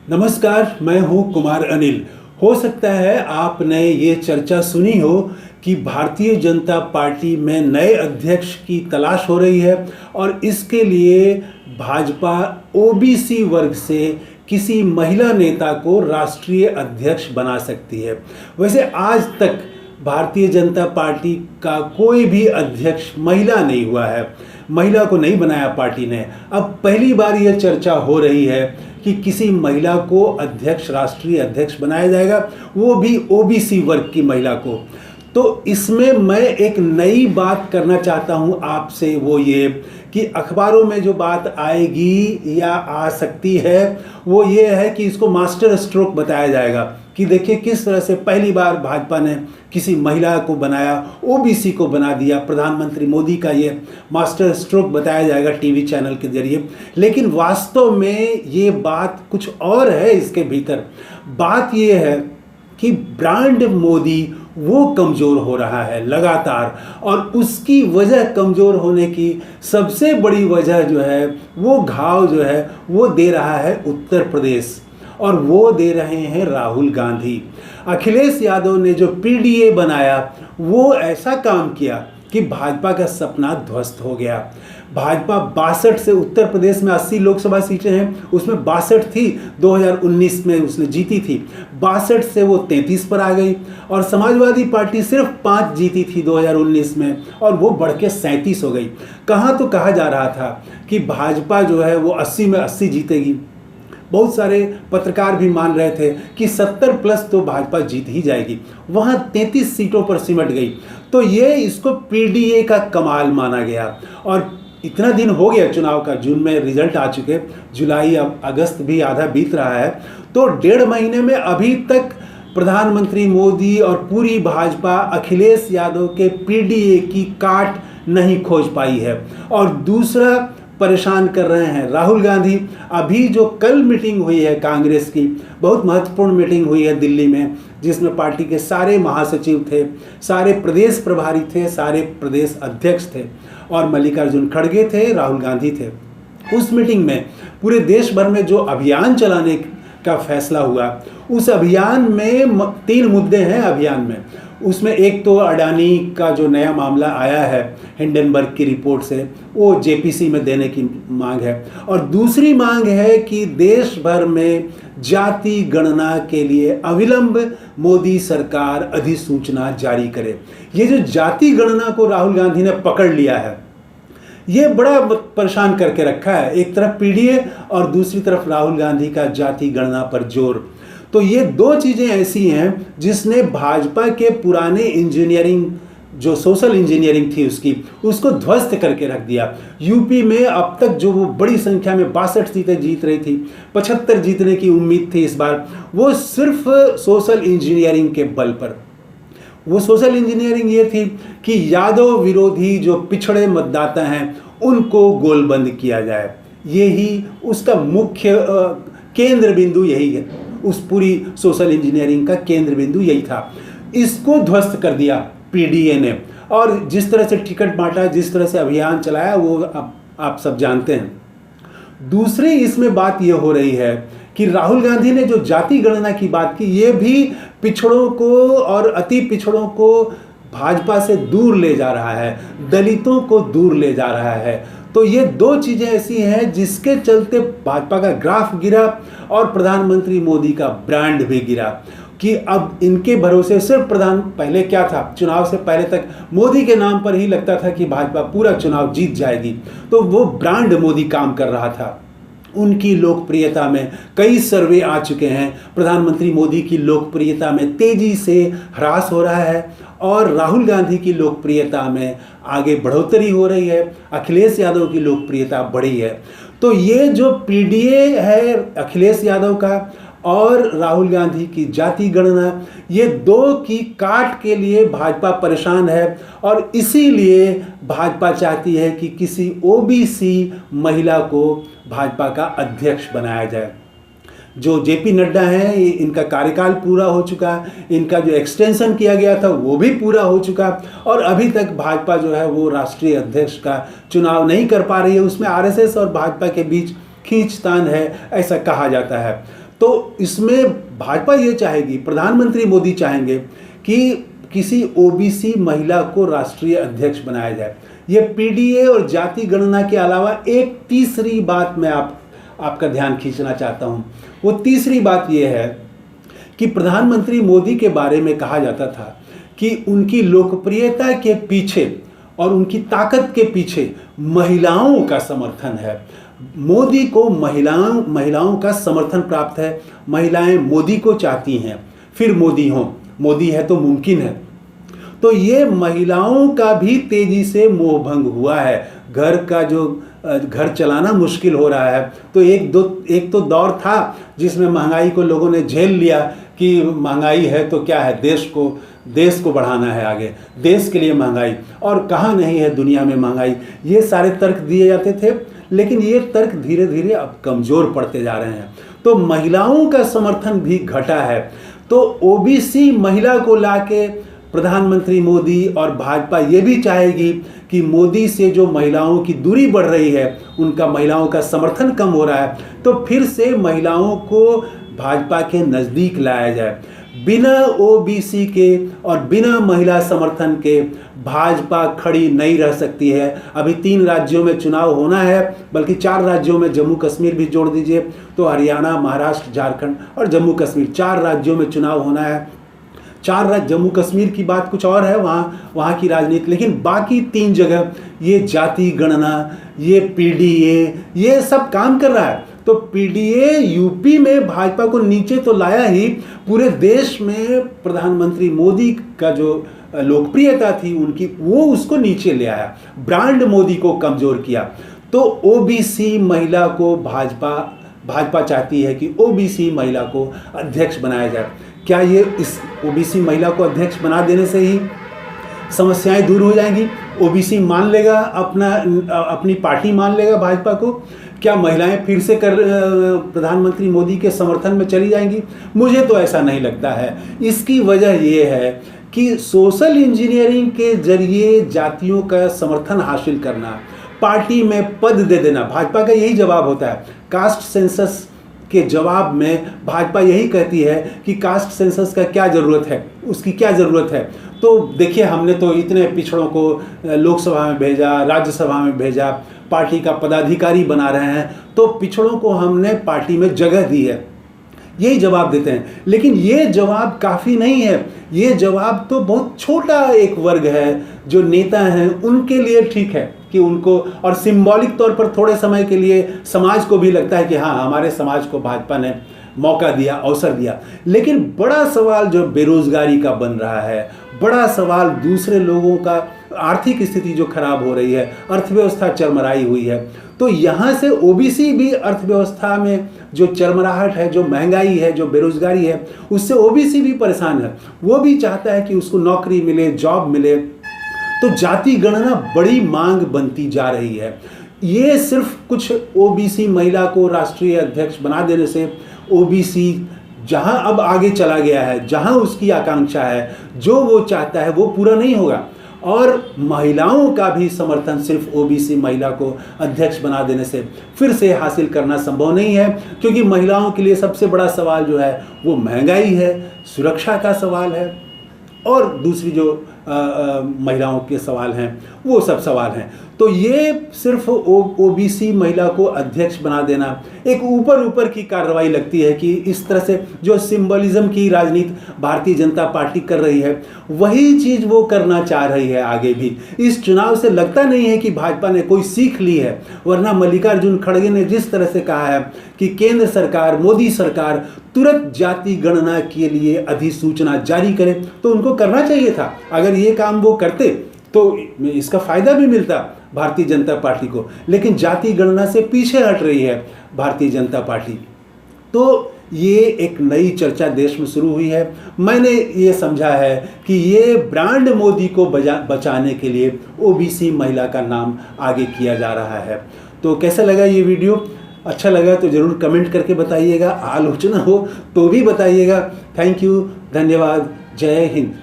नमस्कार, मैं हूं कुमार अनिल। हो सकता है आपने ये चर्चा सुनी हो कि भारतीय जनता पार्टी में नए अध्यक्ष की तलाश हो रही है और इसके लिए भाजपा ओबीसी वर्ग से किसी महिला नेता को राष्ट्रीय अध्यक्ष बना सकती है। वैसे आज तक भारतीय जनता पार्टी का कोई भी अध्यक्ष महिला नहीं हुआ है, महिला को नहीं बनाया पार्टी ने। अब पहली बार यह चर्चा हो रही है कि किसी महिला को अध्यक्ष, राष्ट्रीय अध्यक्ष बनाया जाएगा, वो भी ओबीसी वर्ग की महिला को। तो इसमें मैं एक नई बात करना चाहता हूं आपसे, वो ये कि अखबारों में जो बात आएगी या आ सकती है वो ये है कि इसको मास्टर स्ट्रोक बताया जाएगा कि देखिए किस तरह से पहली बार भाजपा ने किसी महिला को बनाया, ओबीसी को बना दिया। प्रधानमंत्री मोदी का ये मास्टर स्ट्रोक बताया जाएगा टीवी चैनल के जरिए। लेकिन वास्तव में ये बात कुछ और है। इसके भीतर बात ये है कि ब्रांड मोदी वो कमज़ोर हो रहा है लगातार, और उसकी वजह, कमज़ोर होने की सबसे बड़ी वजह जो है, वो घाव जो है वो दे रहा है उत्तर प्रदेश, और वो दे रहे हैं राहुल गांधी। अखिलेश यादव ने जो पीडीए बनाया वो ऐसा काम किया कि भाजपा का सपना ध्वस्त हो गया। भाजपा 62 से, उत्तर प्रदेश में 80 लोकसभा सीटें हैं, उसमें 62 थी, 2019 में उसने जीती थी। 62 से वो 33 पर आ गई, और समाजवादी पार्टी सिर्फ 5 जीती थी 2019 में, और वो बढ़ के 37 हो गई। कहाँ तो कहा जा रहा था कि भाजपा जो है वो 80 में 80 जीतेगी। बहुत सारे पत्रकार भी मान रहे थे कि 70 प्लस तो भाजपा जीत ही जाएगी, वहाँ 33 सीटों पर सिमट गई। तो ये इसको पीडीए का कमाल माना गया। और इतना दिन हो गया चुनाव का, जून में रिजल्ट आ चुके, जुलाई, अब अगस्त भी आधा बीत रहा है, तो 1.5 महीने में अभी तक प्रधानमंत्री मोदी और पूरी भाजपा अखिलेश यादव के पीडीए की काट नहीं खोज पाई है। और दूसरा परेशान कर रहे हैं राहुल गांधी। अभी जो कल मीटिंग हुई है कांग्रेस की, बहुत महत्वपूर्ण मीटिंग हुई है दिल्ली में, जिसमें पार्टी के सारे महासचिव थे, सारे प्रदेश प्रभारी थे, सारे प्रदेश अध्यक्ष थे, और मल्लिकार्जुन खड़गे थे, राहुल गांधी थे। उस मीटिंग में पूरे देश भर में जो अभियान चलाने का फैसला हुआ, उस अभियान में 3 मुद्दे हैं। अभियान में उसमें एक तो अडानी का जो नया मामला आया है हिंडनबर्ग की रिपोर्ट से, वो जेपीसी में देने की मांग है, और दूसरी मांग है कि देश भर में जाति गणना के लिए अविलंब मोदी सरकार अधिसूचना जारी करे। ये जो जाति गणना को राहुल गांधी ने पकड़ लिया है, ये बड़ा परेशान करके रखा है। एक तरफ पीडीए और दूसरी तरफ राहुल गांधी का जाति गणना पर जोर। तो ये 2 चीज़ें ऐसी हैं जिसने भाजपा के पुराने इंजीनियरिंग, जो सोशल इंजीनियरिंग थी उसको ध्वस्त करके रख दिया। यूपी में अब तक जो वो बड़ी संख्या में 62 सीटें जीत रही थी, 75 जीतने की उम्मीद थी इस बार, वो सिर्फ सोशल इंजीनियरिंग के बल पर। वो सोशल इंजीनियरिंग ये थी कि यादव विरोधी जो पिछड़े मतदाता हैं उनको गोलबंद किया जाए। यही उसका मुख्य केंद्र बिंदु यही है। उस पूरी सोशल इंजीनियरिंग का केंद्र बिंदु यही था। इसको ध्वस्त कर दिया पीडीए ने, और जिस तरह से टिकट बांटा, जिस तरह से अभियान चलाया, वो आप सब जानते हैं। दूसरी इसमें बात ये हो रही है कि राहुल गांधी ने जो जाति गणना की बात की, ये भी पिछड़ों को और अति पिछड़ों को भाजपा से दूर ले जा रहा है, दलितों को दूर ले जा रहा है। तो ये 2 चीज़ें ऐसी हैं जिसके चलते भाजपा का ग्राफ गिरा और प्रधानमंत्री मोदी का ब्रांड भी गिरा, कि अब इनके भरोसे सिर्फ पहले क्या था, चुनाव से पहले तक मोदी के नाम पर ही लगता था कि भाजपा पूरा चुनाव जीत जाएगी। तो वो ब्रांड मोदी काम कर रहा था। उनकी लोकप्रियता में कई सर्वे आ चुके हैं, प्रधानमंत्री मोदी की लोकप्रियता में तेजी से ह्रास हो रहा है, और राहुल गांधी की लोकप्रियता में आगे बढ़ोतरी हो रही है, अखिलेश यादव की लोकप्रियता बढ़ी है। तो ये जो पीडीए है अखिलेश यादव का और राहुल गांधी की जाति गणना, ये 2 की काट के लिए भाजपा परेशान है, और इसीलिए भाजपा चाहती है कि किसी ओबीसी महिला को भाजपा का अध्यक्ष बनाया जाए। जो जेपी नड्डा हैं, इनका कार्यकाल पूरा हो चुका, इनका जो एक्सटेंशन किया गया था वो भी पूरा हो चुका, और अभी तक भाजपा जो है वो राष्ट्रीय अध्यक्ष का चुनाव नहीं कर पा रही है। उसमें आरएसएस और भाजपा के बीच खींचतान है, ऐसा कहा जाता है। तो तो इसमें भाजपा ये चाहेगी, प्रधानमंत्री मोदी चाहेंगे कि किसी ओबीसी महिला को राष्ट्रीय अध्यक्ष बनाया जाए। ये पीडीए और जाति गणना के अलावा एक तीसरी बात मैं आपका ध्यान खींचना चाहता हूँ। वो तीसरी बात ये है कि प्रधानमंत्री मोदी के बारे में कहा जाता था कि उनकी लोकप्रियता के पीछे और उनकी ताकत के पीछे महिलाओं का समर्थन है। मोदी को महिलाओं का समर्थन प्राप्त है। महिलाएं मोदी को चाहती हैं, फिर मोदी हों, मोदी है तो मुमकिन है। तो ये महिलाओं का भी तेजी से मोह भंग हुआ है। घर चलाना मुश्किल हो रहा है। तो एक तो दौर था जिसमें महंगाई को लोगों ने झेल लिया कि महंगाई है तो क्या है, देश को बढ़ाना है आगे, देश के लिए महंगाई, और कहाँ नहीं है दुनिया में महंगाई। ये सारे तर्क दिए जाते थे, लेकिन ये तर्क धीरे धीरे अब कमज़ोर पड़ते जा रहे हैं। तो महिलाओं का समर्थन भी घटा है। तो ओबीसी महिला को लाके प्रधानमंत्री मोदी और भाजपा ये भी चाहेगी कि मोदी से जो महिलाओं की दूरी बढ़ रही है, उनका महिलाओं का समर्थन कम हो रहा है, तो फिर से महिलाओं को भाजपा के नज़दीक लाया जाए। बिना ओबीसी के और बिना महिला समर्थन के भाजपा खड़ी नहीं रह सकती है। अभी 3 राज्यों में चुनाव होना है, बल्कि 4 राज्यों में, जम्मू कश्मीर भी जोड़ दीजिए तो हरियाणा, महाराष्ट्र, झारखंड और जम्मू कश्मीर, 4 राज्यों में चुनाव होना है। 4 राज्य, जम्मू कश्मीर की बात कुछ और है, वहाँ की राजनीति, लेकिन बाकी 3 जगह ये जाति गणना, ये पीडीए, ये सब काम कर रहा है। तो पीडीए यूपी में भाजपा को नीचे तो लाया ही, पूरे देश में प्रधानमंत्री मोदी का जो लोकप्रियता थी उनकी, वो उसको नीचे ले आया, ब्रांड मोदी को कमजोर किया। तो ओबीसी महिला को भाजपा चाहती है कि ओबीसी महिला को अध्यक्ष बनाया जाए। क्या ये इस ओबीसी महिला को अध्यक्ष बना देने से ही समस्याएं दूर हो जाएंगी? ओबीसी मान लेगा, अपनी पार्टी मान लेगा भाजपा को? क्या महिलाएं फिर से प्रधानमंत्री मोदी के समर्थन में चली जाएंगी? मुझे तो ऐसा नहीं लगता है। इसकी वजह ये है कि सोशल इंजीनियरिंग के जरिए जातियों का समर्थन हासिल करना, पार्टी में पद दे देना, भाजपा का यही जवाब होता है। कास्ट सेंसस के जवाब में भाजपा यही कहती है कि कास्ट सेंसस का क्या ज़रूरत है, उसकी क्या ज़रूरत है। तो देखिए, हमने तो इतने पिछड़ों को लोकसभा में भेजा, राज्यसभा में भेजा, पार्टी का पदाधिकारी बना रहे हैं, तो पिछड़ों को हमने पार्टी में जगह दी है, यही जवाब देते हैं। लेकिन ये जवाब काफ़ी नहीं है। ये जवाब तो बहुत छोटा एक वर्ग है जो नेता हैं, उनके लिए ठीक है कि उनको, और सिंबॉलिक तौर पर थोड़े समय के लिए समाज को भी लगता है कि हाँ, हमारे समाज को भाजपा ने मौका दिया, अवसर दिया। लेकिन बड़ा सवाल जो बेरोजगारी का बन रहा है, बड़ा सवाल दूसरे लोगों का आर्थिक स्थिति जो खराब हो रही है, अर्थव्यवस्था चरमराई हुई है, तो यहाँ से ओबीसी भी अर्थव्यवस्था में जो चरमराहट है, जो महंगाई है, जो बेरोजगारी है, उससे ओबीसी भी परेशान है। वो भी चाहता है कि उसको नौकरी मिले, जॉब मिले। तो जाति गणना बड़ी मांग बनती जा रही है। ये सिर्फ कुछ ओबीसी महिला को राष्ट्रीय अध्यक्ष बना देने से ओबीसी जहां अब आगे चला गया है, जहां उसकी आकांक्षा है, जो वो चाहता है, वो पूरा नहीं होगा। और महिलाओं का भी समर्थन सिर्फ ओबीसी महिला को अध्यक्ष बना देने से फिर से हासिल करना संभव नहीं है, क्योंकि महिलाओं के लिए सबसे बड़ा सवाल जो है वो महंगाई है, सुरक्षा का सवाल है, और दूसरी जो महिलाओं के सवाल हैं वो सब सवाल हैं। तो ये सिर्फ ओबीसी महिला को अध्यक्ष बना देना एक ऊपर की कार्रवाई लगती है कि इस तरह से जो सिंबलिज्म की राजनीति भारतीय जनता पार्टी कर रही है, वही चीज़ वो करना चाह रही है आगे भी। इस चुनाव से लगता नहीं है कि भाजपा ने कोई सीख ली है, वरना मल्लिकार्जुन खड़गे ने जिस तरह से कहा है कि केंद्र सरकार, मोदी सरकार तुरंत जाति गणना के लिए अधिसूचना जारी करे, तो उनको करना चाहिए था। अगर ये काम वो करते तो इसका फायदा भी मिलता भारतीय जनता पार्टी को, लेकिन जाति गणना से पीछे हट रही है भारतीय जनता पार्टी। तो ये एक नई चर्चा देश में शुरू हुई है। मैंने ये समझा है कि ये ब्रांड मोदी को बचाने के लिए ओबीसी महिला का नाम आगे किया जा रहा है। तो कैसा लगा ये वीडियो? अच्छा लगा तो ज़रूर कमेंट करके बताइएगा, आलोचना हो तो भी बताइएगा। थैंक यू, धन्यवाद, जय हिंद।